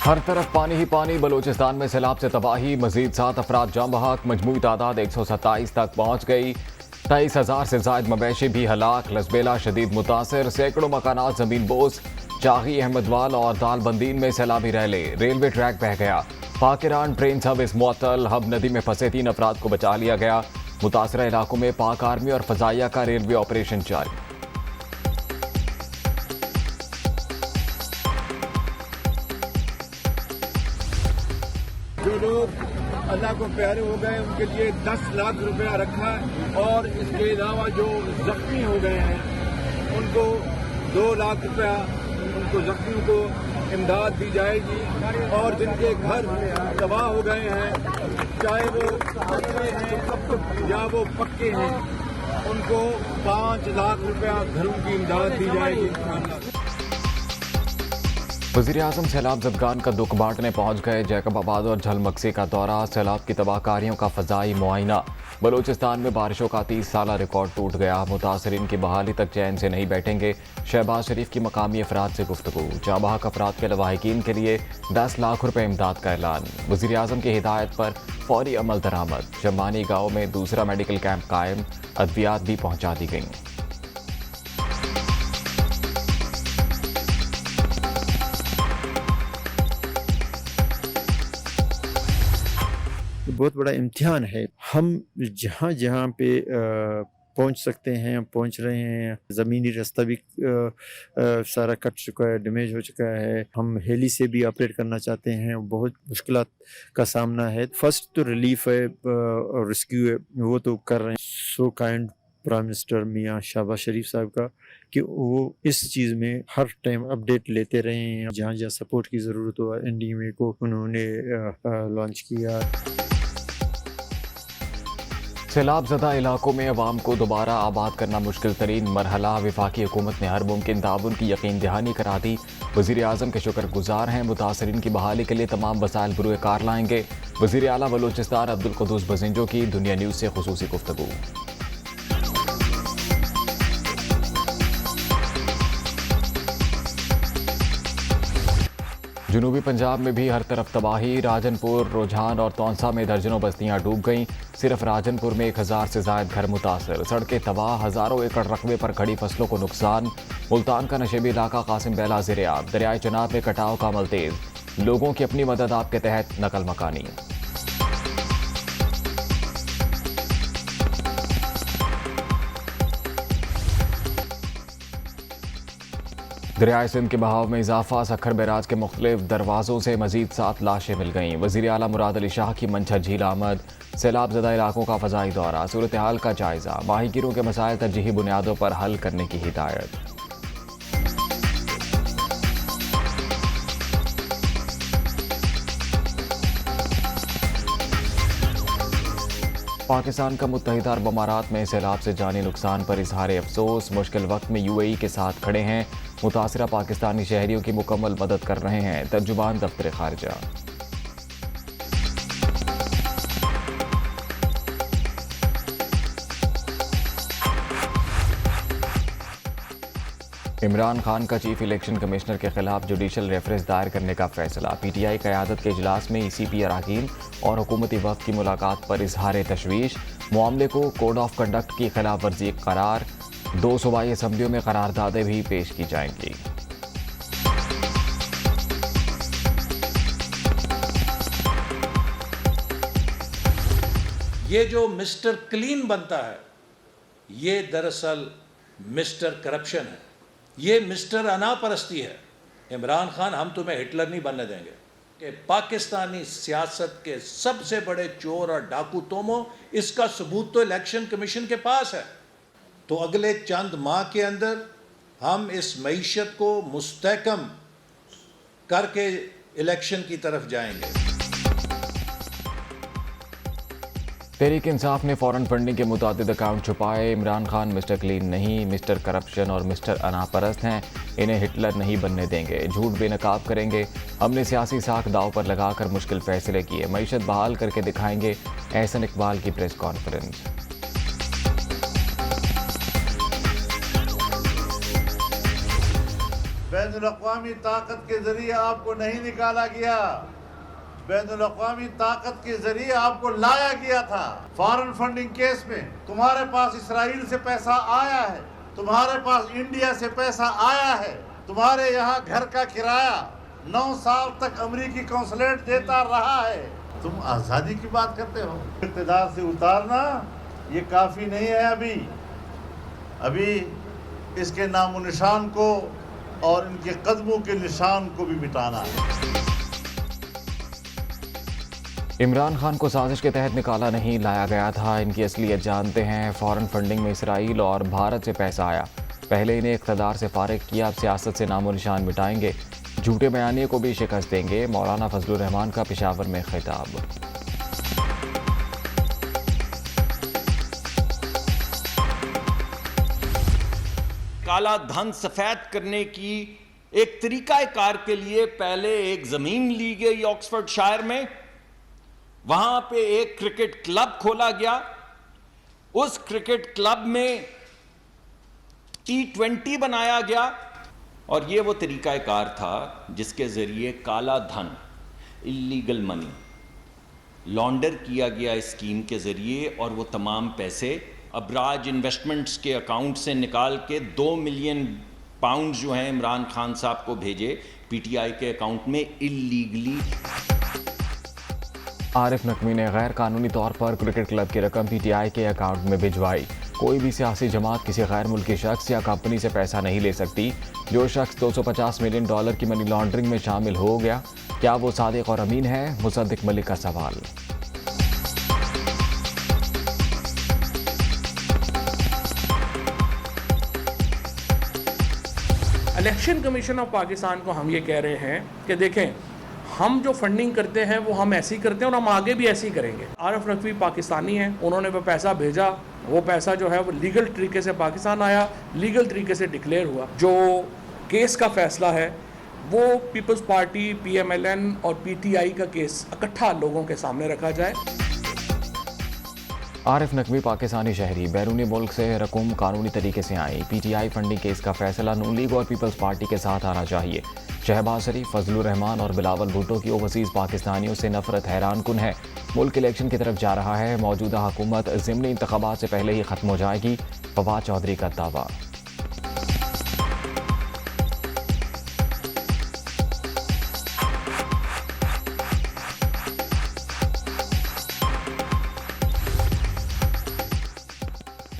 ہر طرف پانی ہی پانی، بلوچستان میں سیلاب سے تباہی، مزید 7 افراد جاں بحق، مجموعی تعداد 127 تک پہنچ گئی، 23,000 سے زائد مویشی بھی ہلاک، لسبیلا شدید متاثر، سینکڑوں مکانات زمین بوس، چاغی، احمدوال اور دال بندین میں سیلابی ریلے، ریلوے ٹریک بہہ گیا، پاکران ٹرین سروس معطل، ہب ندی میں پھنسے 3 افراد کو بچا لیا گیا، متاثرہ علاقوں میں پاک آرمی اور فضائیہ کا ریلوے آپریشن جاری۔ جو لوگ اللہ کو پیارے ہو گئے ان کے لیے 10 لاکھ روپیہ رکھا ہے، اور اس کے علاوہ جو زخمی ہو گئے ہیں ان کو 2 لاکھ روپیہ ان کو زخمیوں کو امداد دی جائے گی، اور جن کے گھر تباہ ہو گئے ہیں چاہے وہ کچے ہیں یا وہ پکے ہیں ان کو 5 لاکھ روپیہ گھروں کی امداد دی جائے گی انشاءاللہ۔ وزیراعظم سیلاب زدگان کا دکھ بانٹنے پہنچ گئے، جیکب آباد اور جھل مکسی کا دورہ، سیلاب کی تباہ کاریوں کا فضائی معائنہ، بلوچستان میں بارشوں کا 30 سالہ ریکارڈ ٹوٹ گیا، متاثرین کی بحالی تک چین سے نہیں بیٹھیں گے، شہباز شریف کی مقامی افراد سے گفتگو، جاں بحق افراد کے لواحقین کے لیے 10 لاکھ روپے امداد کا اعلان، وزیراعظم کی ہدایت پر فوری عمل درآمد، شمبانی گاؤں میں دوسرا میڈیکل کیمپ قائم، ادویات بھی پہنچا دی گئیں۔ بہت بڑا امتحان ہے، ہم جہاں جہاں پہ پہنچ سکتے ہیں پہنچ رہے ہیں، زمینی راستہ بھی سارا کٹ چکا ہے، ڈیمیج ہو چکا ہے، ہم ہیلی سے بھی آپریٹ کرنا چاہتے ہیں، بہت مشکلات کا سامنا ہے۔ فرسٹ تو ریلیف ہے اور ریسکیو ہے، وہ تو کر رہے ہیں، سو کائنڈ پرائم منسٹر میاں شہباز شریف صاحب کا کہ وہ اس چیز میں ہر ٹائم اپڈیٹ لیتے رہے ہیں، جہاں جہاں سپورٹ کی ضرورت ہو NDMA کو انہوں نے لانچ کیا۔ سیلاب زدہ علاقوں میں عوام کو دوبارہ آباد کرنا مشکل ترین مرحلہ، وفاقی حکومت نے ہر ممکن تعاون کی یقین دہانی کرا دی، وزیر اعظم کے شکر گزار ہیں، متاثرین کی بحالی کے لیے تمام وسائل بروئے کار لائیں گے، وزیر اعلیٰ بلوچستان عبدالقدوس بزنجو کی دنیا نیوز سے خصوصی گفتگو۔ جنوبی پنجاب میں بھی ہر طرف تباہی، راجن پور، روجھان اور تونسا میں درجنوں بستیاں ڈوب گئیں، صرف راجن پور میں 1000 سے زائد گھر متاثر، سڑکیں تباہ، ہزاروں ایکڑ رقبے پر کھڑی فصلوں کو نقصان، ملتان کا نشیبی علاقہ قاسم بیلا زیر آب، دریائے چناب میں کٹاؤ کا عمل تیز، لوگوں کی اپنی مدد آپ کے تحت نقل مکانی۔ دریائے سندھ کے بہاؤ میں اضافہ، سکھر بیراج کے مختلف دروازوں سے مزید 7 لاشیں مل گئیں، وزیر اعلیٰ مراد علی شاہ کی منچھا جھیل آمد، سیلاب زدہ علاقوں کا فضائی دورہ، صورتحال کا جائزہ، ماہی گیروں کے مسائل ترجیحی بنیادوں پر حل کرنے کی ہدایت۔ پاکستان کا متحدہ عرب امارات میں سیلاب سے جانی نقصان پر اظہار افسوس، مشکل وقت میں UAE کے ساتھ کھڑے ہیں، متاثرہ پاکستانی شہریوں کی مکمل مدد کر رہے ہیں، ترجمان دفتر خارجہ۔ عمران خان کا چیف الیکشن کمشنر کے خلاف جوڈیشل ریفرنس دائر کرنے کا فیصلہ، PTI قیادت کے اجلاس میں ECP اراکین اور حکومتی وفد کی ملاقات پر اظہار تشویش، معاملے کو کوڈ آف کنڈکٹ کی خلاف ورزی قرار، 2 صوبائی اسمبلیوں میں قراردادیں بھی پیش کی جائیں گی۔ یہ جو مسٹر کلین بنتا ہے یہ دراصل مسٹر کرپشن ہے، یہ مسٹر انا پرستی ہے۔ عمران خان، ہم تمہیں ہٹلر نہیں بننے دیں گے کہ پاکستانی سیاست کے سب سے بڑے چور اور ڈاکو تم ہو، اس کا ثبوت تو الیکشن کمیشن کے پاس ہے۔ تو اگلے چند ماہ کے اندر ہم اس معیشت کو مستحکم کر کے الیکشن کی طرف جائیں گے۔ تحریک انصاف نے فورن فنڈنگ کے متعدد اکاؤنٹ چھپائے، عمران خان مسٹر کلین نہیں، مسٹر کرپشن اور مسٹر انا پرست ہیں، انہیں ہٹلر نہیں بننے دیں گے، جھوٹ بے نقاب کریں گے، ہم نے سیاسی ساکھ داؤ پر لگا کر مشکل فیصلے کیے، معیشت بحال کر کے دکھائیں گے، احسن اقبال کی پریس کانفرنس۔ بین الاقوامی طاقت کے ذریعے آپ کو نہیں نکالا گیا، بین الاقوامی طاقت کے ذریعے آپ کو لایا گیا تھا۔ فارن فنڈنگ کیس میں تمہارے پاس اسرائیل سے پیسہ آیا ہے، تمہارے پاس انڈیا سے پیسہ آیا ہے، تمہارے یہاں گھر کا کرایہ 9 سال تک امریکی قونصلیٹ دیتا رہا ہے، تم آزادی کی بات کرتے ہو۔ اقتدار سے اتارنا یہ کافی نہیں ہے، ابھی اس کے نام و نشان کو اور ان کے قدموں کے نشان کو بھی مٹانا ہے۔ عمران خان کو سازش کے تحت نکالا نہیں، لایا گیا تھا۔ ان کی اصلیت جانتے ہیں۔ فارن فنڈنگ میں اسرائیل اور بھارت سے پیسہ آیا، پہلے انہیں اقتدار سے فارغ کیا، اب سیاست سے نام و نشان مٹائیں گے، جھوٹے بیانیے کو بھی شکست دیں گے۔ مولانا فضل الرحمان کا پشاور میں خطاب۔ کالا دھن سفید کرنے کی ایک طریقہ کار کے لیے پہلے ایک زمین لی گئی آکسفورڈ شائر میں، وہاں پہ ایک کرکٹ کلب کھولا گیا، اس کرکٹ کلب میں T20 بنایا گیا، اور یہ وہ طریقہ کار تھا جس کے ذریعے کالا دھن، اللیگل منی لانڈر کیا گیا اس اسکیم کے ذریعے، اور وہ تمام پیسے ابراج انویسٹمنٹس کے اکاؤنٹ سے نکال کے 2 ملین پاؤنڈ جو ہیں عمران خان صاحب کو بھیجے پی ٹی آئی کے اکاؤنٹ میں اللیگلی۔ عارف نقوی نے غیر قانونی طور پر کرکٹ کلب کی رقم پی ٹی آئی کے اکاؤنٹ میں بھجوائی۔ کوئی بھی سیاسی جماعت کسی غیر ملکی شخص یا کمپنی سے پیسہ نہیں لے سکتی۔ جو شخص $250 ملین کی منی لانڈرنگ میں شامل ہو گیا، کیا وہ صادق اور امین ہے؟ مصدق ملک کا سوال۔ الیکشن کمیشن آف پاکستان کو ہم یہ کہہ رہے ہیں کہ دیکھیں، ہم جو فنڈنگ کرتے ہیں وہ ہم ایسی کرتے ہیں اور ہم آگے بھی ایسی کریں گے۔ عارف نقوی پاکستانی ہیں، انہوں نے وہ پیسہ بھیجا، وہ پیسہ جو ہے وہ لیگل طریقے سے پاکستان آیا، لیگل طریقے سے ڈکلیئر ہوا۔ جو کیس کا فیصلہ ہے وہ Peoples Party, P M L N اور پی ٹی آئی کا کیس اکٹھا لوگوں کے سامنے رکھا جائے۔ عارف نقوی پاکستانی شہری، بیرونی ملک سے رقم قانونی طریقے سے آئی۔ P T I funding case کا فیصلہ نون لیگ اور پیپلز پارٹی کے ساتھ آنا چاہیے۔ شہباز شریف، فضل الرحمان اور بلاول بھٹو کی اوورسیز پاکستانیوں سے نفرت حیران کن ہے۔ ملک الیکشن کی طرف جا رہا ہے، موجودہ حکومت ضمنی انتخابات سے پہلے ہی ختم ہو جائے گی، فواد چودھری کا دعویٰ۔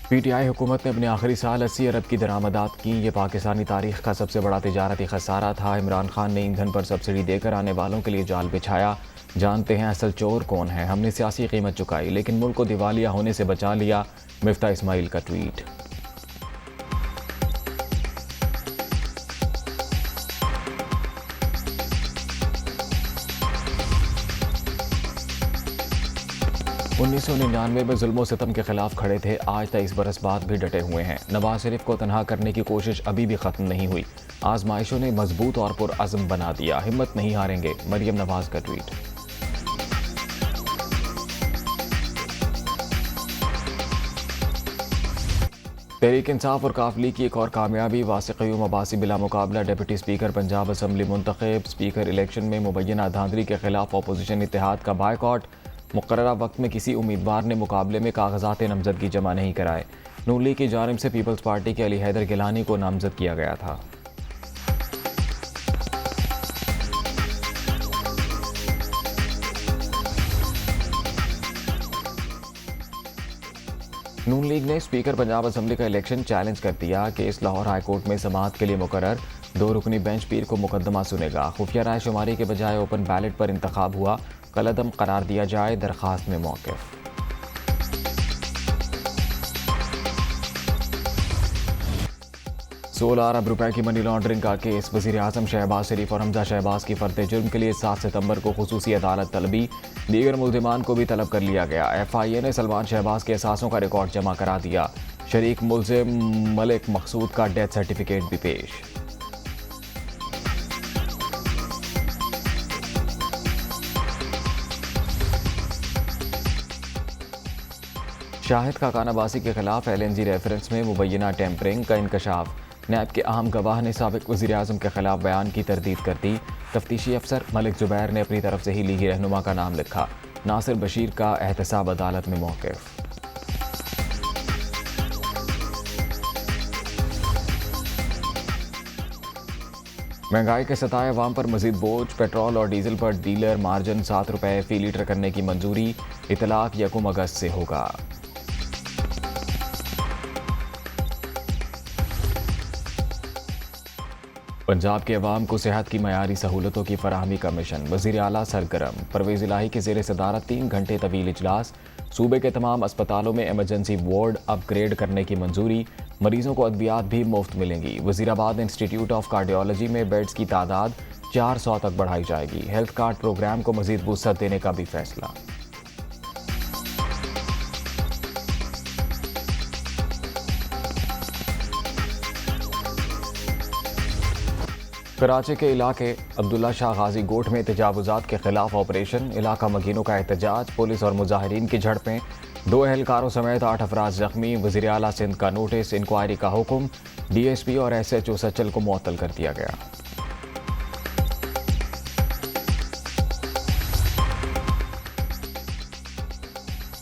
پی ٹی آئی حکومت نے اپنے آخری سال 80 ارب کی درآمدات کی، یہ پاکستانی تاریخ کا سب سے بڑا تجارتی خسارہ تھا۔ عمران خان نے ایندھن پر سبسڈی دے کر آنے والوں کے لیے جال بچھایا۔ جانتے ہیں اصل چور کون ہے؟ ہم نے سیاسی قیمت چکائی لیکن ملک کو دیوالیہ ہونے سے بچا لیا۔ مفتاح اسماعیل کا ٹویٹ۔ انیس سو 99 میں ظلم و ستم کے خلاف کھڑے تھے، آج 23 برس بعد بھی ڈٹے ہوئے ہیں۔ نواز شریف کو تنہا کرنے کی کوشش ابھی بھی ختم نہیں ہوئی، آزمائشوں نے مضبوط اور پرعزم بنا دیا، ہمت نہیں ہاریں گے۔ مریم نواز کا ٹویٹ۔ تحریک انصاف اور کاف لیگ کی ایک اور کامیابی، واسع قیوم عباسی بلا مقابلہ ڈپٹی اسپیکر پنجاب اسمبلی منتخب۔ اسپیکر الیکشن میں مبینہ دھاندلی کے خلاف اپوزیشن اتحاد کا بائیکاٹ، مقررہ وقت میں کسی امیدوار نے مقابلے میں کاغذات نامزدگی جمع نہیں کرائے۔ نون لیگ کی جانب سے پیپلز پارٹی کے علی حیدر گیلانی کو نامزد کیا گیا تھا۔ نون لیگ نے اسپیکر پنجاب اسمبلی کا الیکشن چیلنج کر دیا کہ اس لاہور ہائی کورٹ میں سماعت کے لیے مقرر 2 رکنی بینچ پیر کو مقدمہ سنے گا۔ خفیہ رائے شماری کے بجائے اوپن بیلٹ پر انتخاب ہوا، کالعدم قرار دیا جائے، درخواست میں موقف۔ $16 ارب کی منی لانڈرنگ کا کیس، وزیر اعظم شہباز شریف اور حمزہ شہباز کی فرد جرم کے لیے 7 ستمبر کو خصوصی عدالت طلبی، دیگر ملزمان کو بھی طلب کر لیا گیا۔ ایف آئی اے نے سلمان شہباز کے اثاثوں کا ریکارڈ جمع کرا دیا، شریک ملزم ملک مقصود کا ڈیتھ سرٹیفکیٹ بھی پیش۔ شاہد خاقان عباسی کے خلاف LNG ریفرنس میں مبینہ ٹیمپرنگ کا انکشاف، نیب کے اہم گواہ نے سابق وزیر اعظم کے خلاف بیان کی تردید کر دی. تفتیشی افسر ملک زبیر نے اپنی طرف سے ہی لیگی رہنما کا نام لکھا. ناصر بشیر کا احتساب عدالت میں موقف. مہنگائی کے ستائے عوام پر مزید بوجھ. پیٹرول اور ڈیزل پر ڈیلر مارجن 7 روپے فی لیٹر کرنے کی منظوری. اطلاق 1 اگست سے ہوگا. پنجاب کے عوام کو صحت کی معیاری سہولتوں کی فراہمی کا مشن. وزیر اعلیٰ سرگرم. پرویز الہی کے زیر صدارت 3 گھنٹے طویل اجلاس. صوبے کے تمام اسپتالوں میں ایمرجنسی وارڈ اپ گریڈ کرنے کی منظوری. مریضوں کو ادویات بھی مفت ملیں گی. وزیر آباد انسٹی ٹیوٹ آف کارڈیالوجی میں بیڈز کی تعداد 400 تک بڑھائی جائے گی. ہیلتھ کارڈ پروگرام کو مزید وسعت دینے کا بھی فیصلہ. کراچی کے علاقے عبداللہ شاہ غازی گوٹھ میں تجاوزات کے خلاف آپریشن. علاقہ مکینوں کا احتجاج. پولیس اور مظاہرین کی جھڑپیں. 2 اہلکاروں سمیت 8 افراد زخمی. وزیر اعلیٰ سندھ کا نوٹس. انکوائری کا حکم. ڈی ایس پی اور ایس ایچ او سچل کو معطل کر دیا گیا.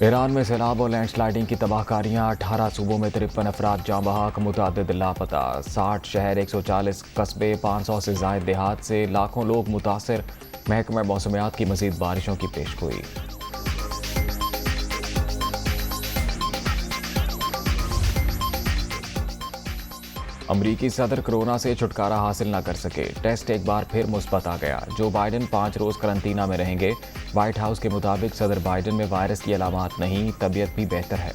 ایران میں سیلاب اور لینڈ سلائیڈنگ کی تباہ کاریاں. 18 صوبوں میں 53 افراد جاں بحق. متعدد لاپتہ. 60 شہر 140 قصبے 500 سے زائد دیہات سے لاکھوں لوگ متاثر. محکمہ موسمیات کی مزید بارشوں کی پیشگوئی. امریکی صدر کرونا سے چھٹکارا حاصل نہ کر سکے. ٹیسٹ ایک بار پھر مثبت آ گیا. جو بائیڈن 5 روز قرنطینہ میں رہیں گے. وائٹ ہاؤس کے مطابق صدر بائیڈن میں وائرس کی علامات نہیں. طبیعت بھی بہتر ہے.